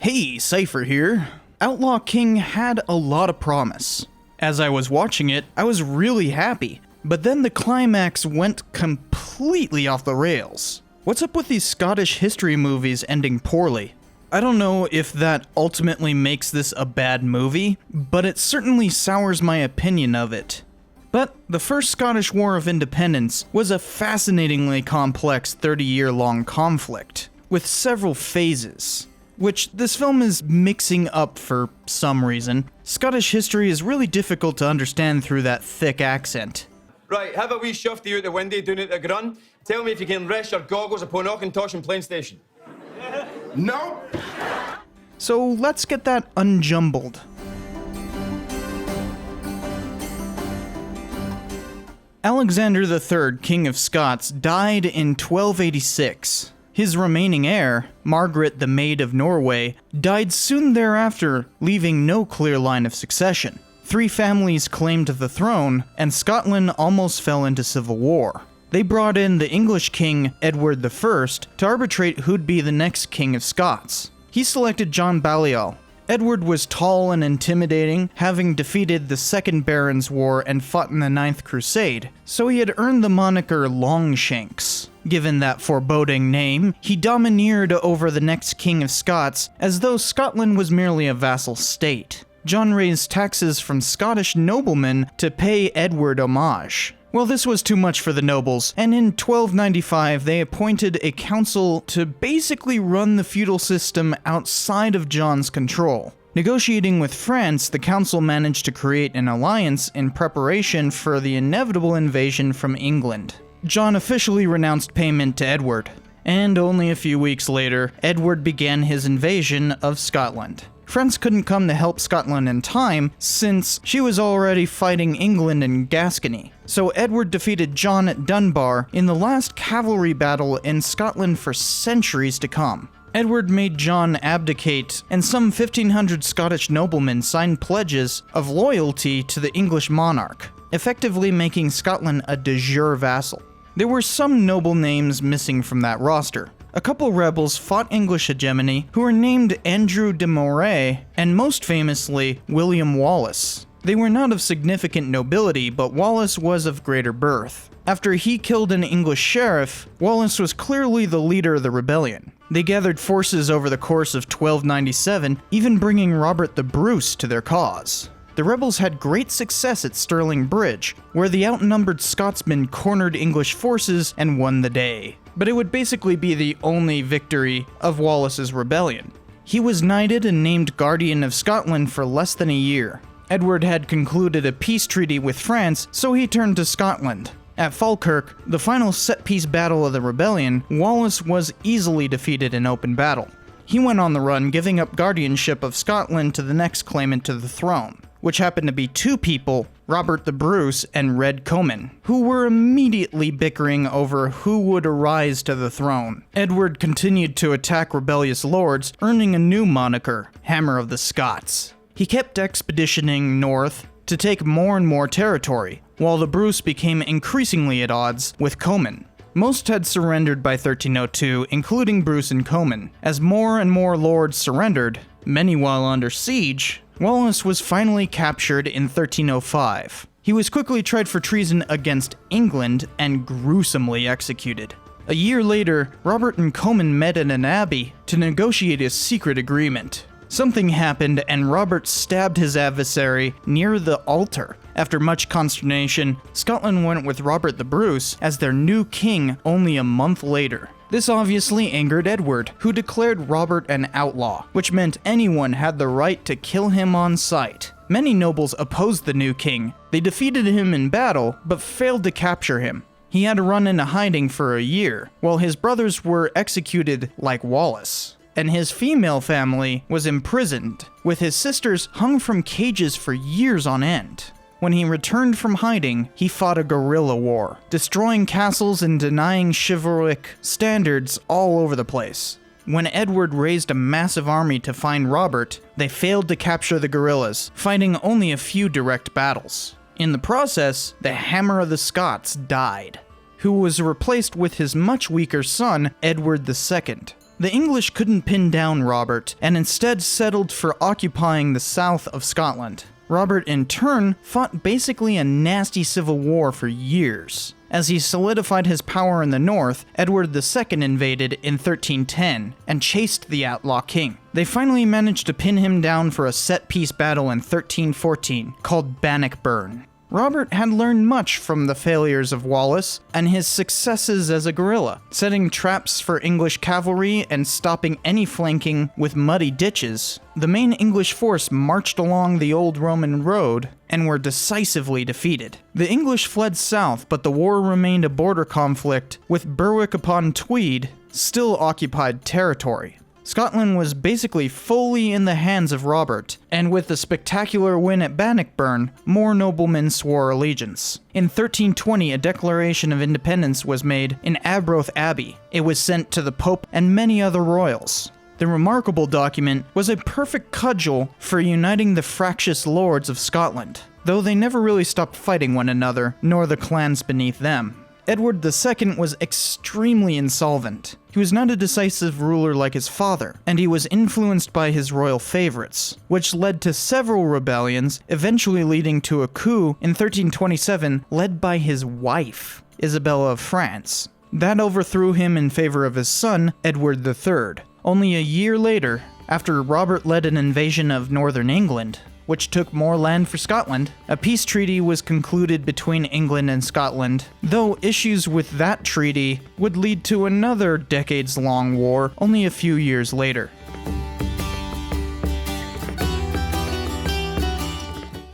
Hey, Cypher here. Outlaw King had a lot of promise. As I was watching it, I was really happy, but then the climax went completely off the rails. What's up with these Scottish history movies ending poorly? I don't know if that ultimately makes this a bad movie, but it certainly sours my opinion of it. But the First Scottish War of Independence was a fascinatingly complex 30-year-long conflict, with several phases, which this film is mixing up for some reason. Scottish history is really difficult to understand through that thick accent. Right, have a wee shufty out the window down at the grun. Tell me if you can rest your goggles upon Auchintosh and Plain Station. No. So let's get that unjumbled. Alexander III, King of Scots, died in 1286. His remaining heir, Margaret the Maid of Norway, died soon thereafter, leaving no clear line of succession. 3 families claimed the throne, and Scotland almost fell into civil war. They brought in the English king, Edward I, to arbitrate who'd be the next king of Scots. He selected John Balliol. Edward was tall and intimidating, having defeated the Second Barons' War and fought in the Ninth Crusade, so he had earned the moniker Longshanks. Given that foreboding name, he domineered over the next King of Scots, as though Scotland was merely a vassal state. John raised taxes from Scottish noblemen to pay Edward homage. Well, this was too much for the nobles, and in 1295 they appointed a council to basically run the feudal system outside of John's control. Negotiating with France, the council managed to create an alliance in preparation for the inevitable invasion from England. John officially renounced payment to Edward, and only a few weeks later, Edward began his invasion of Scotland. France couldn't come to help Scotland in time, since she was already fighting England in Gascony. So Edward defeated John at Dunbar in the last cavalry battle in Scotland for centuries to come. Edward made John abdicate, and some 1,500 Scottish noblemen signed pledges of loyalty to the English monarch, effectively making Scotland a de jure vassal. There were some noble names missing from that roster. A couple rebels fought English hegemony who were named Andrew de Moray and most famously William Wallace. They were not of significant nobility, but Wallace was of greater birth. After he killed an English sheriff, Wallace was clearly the leader of the rebellion. They gathered forces over the course of 1297, even bringing Robert the Bruce to their cause. The rebels had great success at Stirling Bridge, where the outnumbered Scotsmen cornered English forces and won the day. But it would basically be the only victory of Wallace's rebellion. He was knighted and named Guardian of Scotland for less than a year. Edward had concluded a peace treaty with France, so he turned to Scotland. At Falkirk, the final set-piece battle of the rebellion, Wallace was easily defeated in open battle. He went on the run, giving up guardianship of Scotland to the next claimant to the throne, which happened to be 2 people, Robert the Bruce and Red Comyn, who were immediately bickering over who would arise to the throne. Edward continued to attack rebellious lords, earning a new moniker, Hammer of the Scots. He kept expeditioning north to take more and more territory, while the Bruce became increasingly at odds with Comyn. Most had surrendered by 1302, including Bruce and Comyn. As more and more lords surrendered, many while under siege, Wallace was finally captured in 1305. He was quickly tried for treason against England and gruesomely executed. A year later, Robert and Comyn met at an abbey to negotiate a secret agreement. Something happened and Robert stabbed his adversary near the altar. After much consternation, Scotland went with Robert the Bruce as their new king only a month later. This obviously angered Edward, who declared Robert an outlaw, which meant anyone had the right to kill him on sight. Many nobles opposed the new king. They defeated him in battle, but failed to capture him. He had to run into hiding for a year, while his brothers were executed like Wallace. And his female family was imprisoned, with his sisters hung from cages for years on end. When he returned from hiding, he fought a guerrilla war, destroying castles and denying chivalric standards all over the place. When Edward raised a massive army to find Robert, they failed to capture the guerrillas, fighting only a few direct battles. In the process, the Hammer of the Scots died, who was replaced with his much weaker son, Edward II. The English couldn't pin down Robert, and instead settled for occupying the south of Scotland. Robert, in turn, fought basically a nasty civil war for years. As he solidified his power in the north, Edward II invaded in 1310 and chased the Outlaw King. They finally managed to pin him down for a set-piece battle in 1314 called Bannockburn. Robert had learned much from the failures of Wallace and his successes as a guerrilla, setting traps for English cavalry and stopping any flanking with muddy ditches. The main English force marched along the old Roman road and were decisively defeated. The English fled south, but the war remained a border conflict, with Berwick-upon-Tweed still occupied territory. Scotland was basically fully in the hands of Robert, and with the spectacular win at Bannockburn, more noblemen swore allegiance. In 1320, a declaration of independence was made in Arbroath Abbey. It was sent to the Pope and many other royals. The remarkable document was a perfect cudgel for uniting the fractious lords of Scotland, though they never really stopped fighting one another, nor the clans beneath them. Edward II was extremely insolvent. He was not a decisive ruler like his father, and he was influenced by his royal favorites, which led to several rebellions, eventually leading to a coup in 1327 led by his wife, Isabella of France. That overthrew him in favor of his son, Edward III. Only a year later, after Robert led an invasion of northern England, which took more land for Scotland, a peace treaty was concluded between England and Scotland, though issues with that treaty would lead to another decades-long war only a few years later.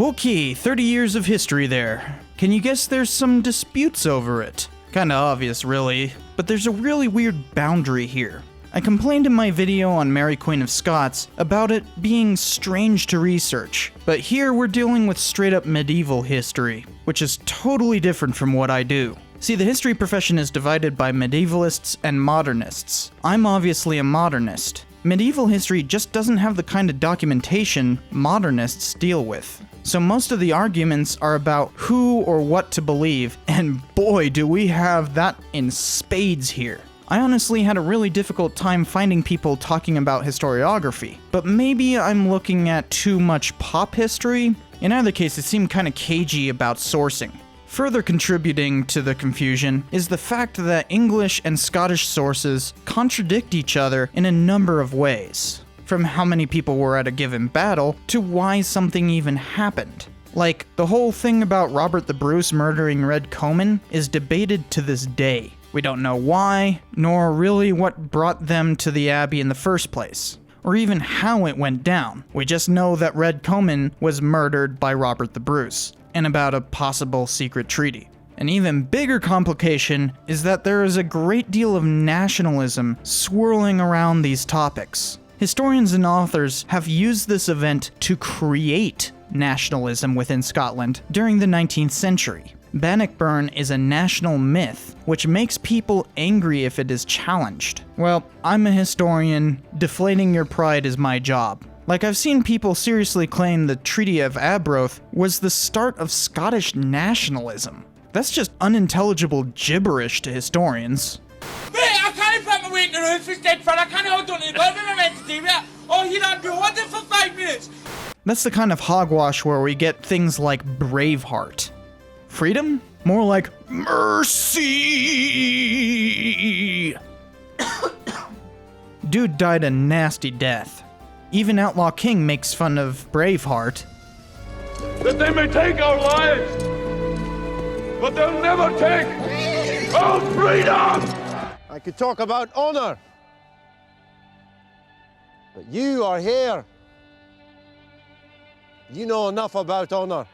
Okay, 30 years of history there. Can you guess there's some disputes over it? Kinda obvious, really, but there's a really weird boundary here. I complained in my video on Mary Queen of Scots about it being strange to research, but here we're dealing with straight-up medieval history, which is totally different from what I do. See, the history profession is divided by medievalists and modernists. I'm obviously a modernist. Medieval history just doesn't have the kind of documentation modernists deal with. So most of the arguments are about who or what to believe, and boy do we have that in spades here. I honestly had a really difficult time finding people talking about historiography, but maybe I'm looking at too much pop history? In either case, it seemed kinda cagey about sourcing. Further contributing to the confusion is the fact that English and Scottish sources contradict each other in a number of ways, from how many people were at a given battle to why something even happened. Like, the whole thing about Robert the Bruce murdering Red Comyn is debated to this day. We don't know why, nor really what brought them to the Abbey in the first place, or even how it went down. We just know that Red Comyn was murdered by Robert the Bruce, and about a possible secret treaty. An even bigger complication is that there is a great deal of nationalism swirling around these topics. Historians and authors have used this event to create nationalism within Scotland during the 19th century. Bannockburn is a national myth, which makes people angry if it is challenged. Well, I'm a historian. Deflating your pride is my job. Like, I've seen people seriously claim the Treaty of Arbroath was the start of Scottish nationalism. That's just unintelligible gibberish to historians. Mate, I can't put my weight in the roof instead, for I can't hold on to the building I'm meant to do it. Oh, you don't be holding for 5 minutes. That's the kind of hogwash where we get things like Braveheart. Freedom? More like mercy! Dude died a nasty death. Even Outlaw King makes fun of Braveheart. That they may take our lives, but they'll never take our freedom! I could talk about honor, but you are here. You know enough about honor.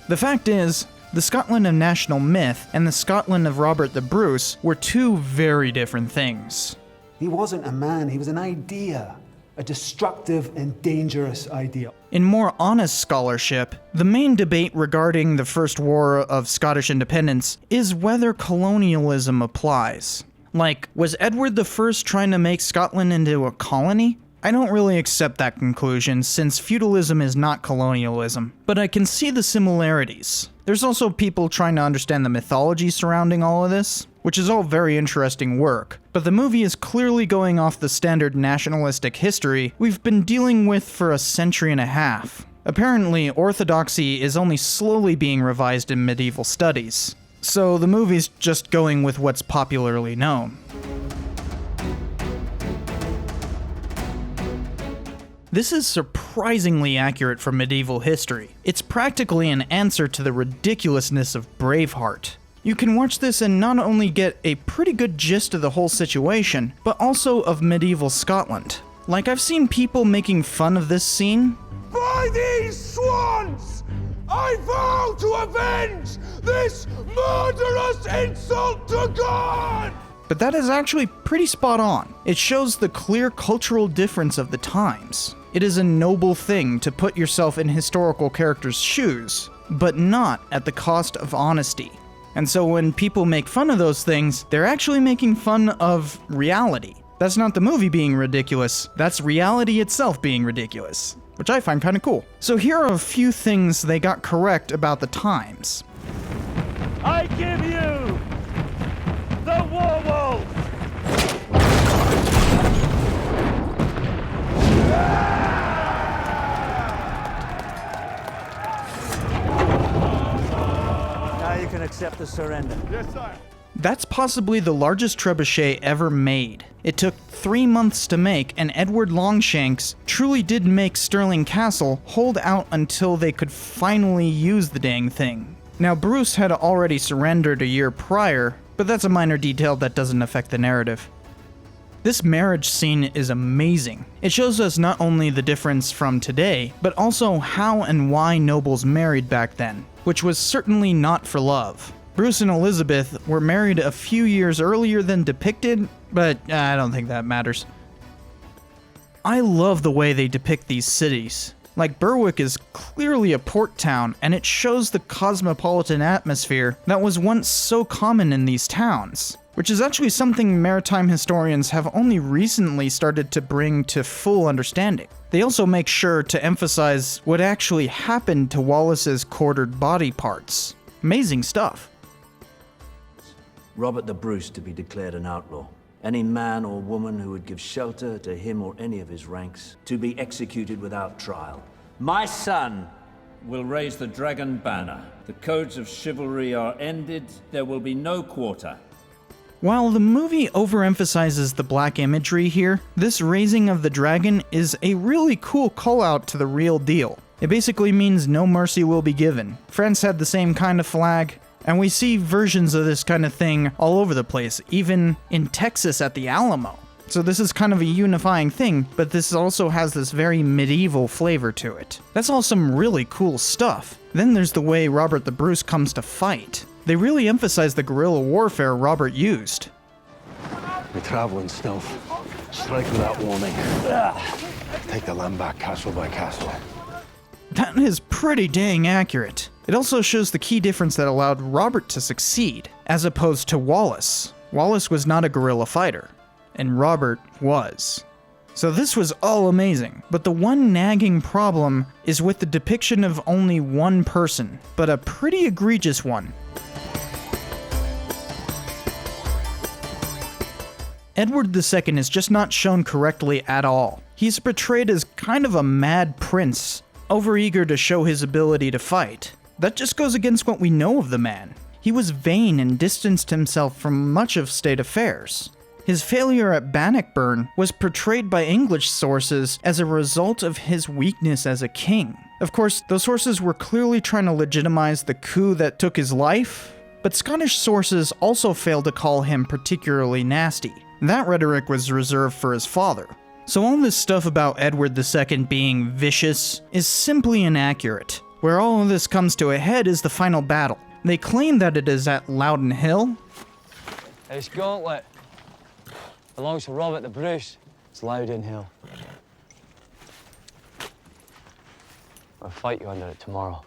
The fact is, the Scotland of national myth and the Scotland of Robert the Bruce were two very different things. He wasn't a man, he was an idea. A destructive and dangerous idea. In more honest scholarship, the main debate regarding the First War of Scottish Independence is whether colonialism applies. Like, was Edward I trying to make Scotland into a colony? I don't really accept that conclusion, since feudalism is not colonialism, but I can see the similarities. There's also people trying to understand the mythology surrounding all of this, which is all very interesting work, but the movie is clearly going off the standard nationalistic history we've been dealing with for a century and a half. Apparently, Orthodoxy is only slowly being revised in medieval studies, so the movie's just going with what's popularly known. This is surprisingly accurate for medieval history. It's practically an answer to the ridiculousness of Braveheart. You can watch this and not only get a pretty good gist of the whole situation, but also of medieval Scotland. Like, I've seen people making fun of this scene. By these swans, I vow to avenge this murderous insult to God! But that is actually pretty spot on. It shows the clear cultural difference of the times. It is a noble thing to put yourself in historical characters' shoes, but not at the cost of honesty. And so when people make fun of those things, they're actually making fun of reality. That's not the movie being ridiculous, that's reality itself being ridiculous, which I find kind of cool. So here are a few things they got correct about the times. I give you the werewolf! Now you can accept the surrender. Yes, sir. That's possibly the largest trebuchet ever made. It took 3 months to make, and Edward Longshanks truly did make Stirling Castle hold out until they could finally use the dang thing. Now, Bruce had already surrendered a year prior, but that's a minor detail that doesn't affect the narrative. This marriage scene is amazing. It shows us not only the difference from today, but also how and why nobles married back then, which was certainly not for love. Bruce and Elizabeth were married a few years earlier than depicted, but I don't think that matters. I love the way they depict these cities. Like, Berwick is clearly a port town, and it shows the cosmopolitan atmosphere that was once so common in these towns, which is actually something maritime historians have only recently started to bring to full understanding. They also make sure to emphasize what actually happened to Wallace's quartered body parts. Amazing stuff. Robert the Bruce to be declared an outlaw. Any man or woman who would give shelter to him or any of his ranks to be executed without trial. My son will raise the dragon banner. The codes of chivalry are ended. There will be no quarter. While the movie overemphasizes the black imagery here, this raising of the dragon is a really cool call-out to the real deal. It basically means no mercy will be given. France had the same kind of flag, and we see versions of this kind of thing all over the place, even in Texas at the Alamo. So this is kind of a unifying thing, but this also has this very medieval flavor to it. That's all some really cool stuff. Then there's the way Robert the Bruce comes to fight. They really emphasize the guerrilla warfare Robert used. We travel in stealth. Strike without warning. Take the land back castle by castle. That is pretty dang accurate. It also shows the key difference that allowed Robert to succeed, as opposed to Wallace. Wallace was not a guerrilla fighter, and Robert was. So this was all amazing, but the one nagging problem is with the depiction of only one person, but a pretty egregious one. Edward II is just not shown correctly at all. He's portrayed as kind of a mad prince, overeager to show his ability to fight. That just goes against what we know of the man. He was vain and distanced himself from much of state affairs. His failure at Bannockburn was portrayed by English sources as a result of his weakness as a king. Of course, those sources were clearly trying to legitimize the coup that took his life, but Scottish sources also failed to call him particularly nasty. That rhetoric was reserved for his father. So all this stuff about Edward II being vicious is simply inaccurate. Where all of this comes to a head is the final battle. They claim that it is at Loudon Hill. It's Gauntlet. Belongs to Robert the Bruce. It's Loudon Hill. I'll fight you under it tomorrow.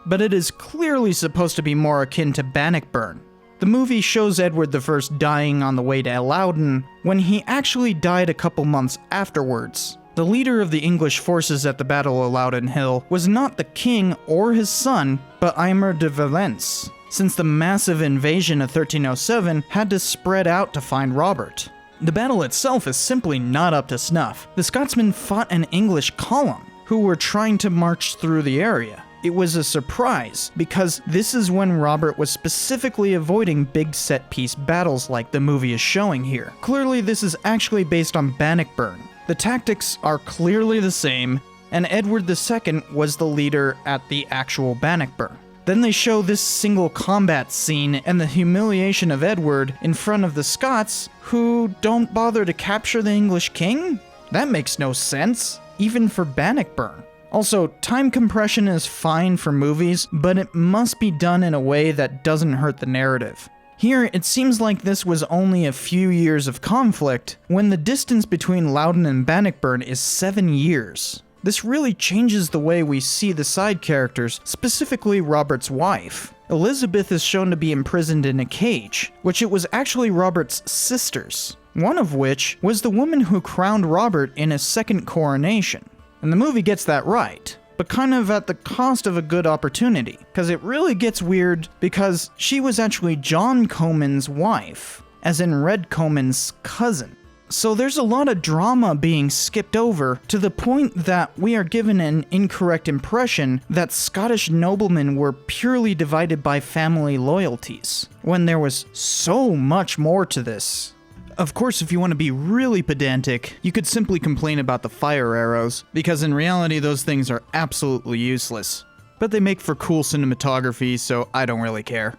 But it is clearly supposed to be more akin to Bannockburn. The movie shows Edward I dying on the way to Loudon when he actually died a couple months afterwards. The leader of the English forces at the Battle of Loudon Hill was not the king or his son, but Aymer de Valence, since the massive invasion of 1307 had to spread out to find Robert. The battle itself is simply not up to snuff. The Scotsmen fought an English column who were trying to march through the area. It was a surprise, because this is when Robert was specifically avoiding big set-piece battles like the movie is showing here. Clearly this is actually based on Bannockburn. The tactics are clearly the same, and Edward II was the leader at the actual Bannockburn. Then they show this single combat scene and the humiliation of Edward in front of the Scots, who don't bother to capture the English king? That makes no sense, even for Bannockburn. Also, time compression is fine for movies, but it must be done in a way that doesn't hurt the narrative. Here, it seems like this was only a few years of conflict, when the distance between Loudon and Bannockburn is 7 years. This really changes the way we see the side characters, specifically Robert's wife. Elizabeth is shown to be imprisoned in a cage, which it was actually Robert's sisters, one of which was the woman who crowned Robert in his second coronation. And the movie gets that right, but kind of at the cost of a good opportunity, because it really gets weird because she was actually John Comyn's wife, as in Red Comyn's cousin. So there's a lot of drama being skipped over to the point that we are given an incorrect impression that Scottish noblemen were purely divided by family loyalties, when there was so much more to this. Of course, if you want to be really pedantic, you could simply complain about the fire arrows, because in reality those things are absolutely useless. But they make for cool cinematography, so I don't really care.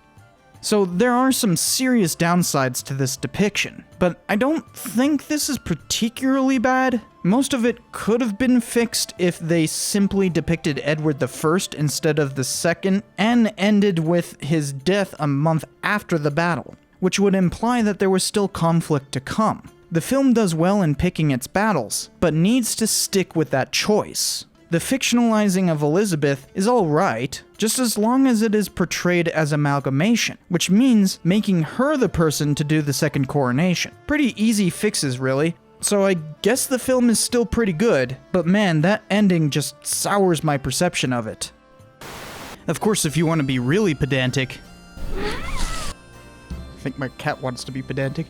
So there are some serious downsides to this depiction, but I don't think this is particularly bad. Most of it could have been fixed if they simply depicted Edward I instead of the second, and ended with his death a month after the battle, which would imply that there was still conflict to come. The film does well in picking its battles, but needs to stick with that choice. The fictionalizing of Elizabeth is alright, just as long as it is portrayed as amalgamation, which means making her the person to do the second coronation. Pretty easy fixes, really. So I guess the film is still pretty good, but man, that ending just sours my perception of it. Of course, if you want to be really pedantic... I think my cat wants to be pedantic.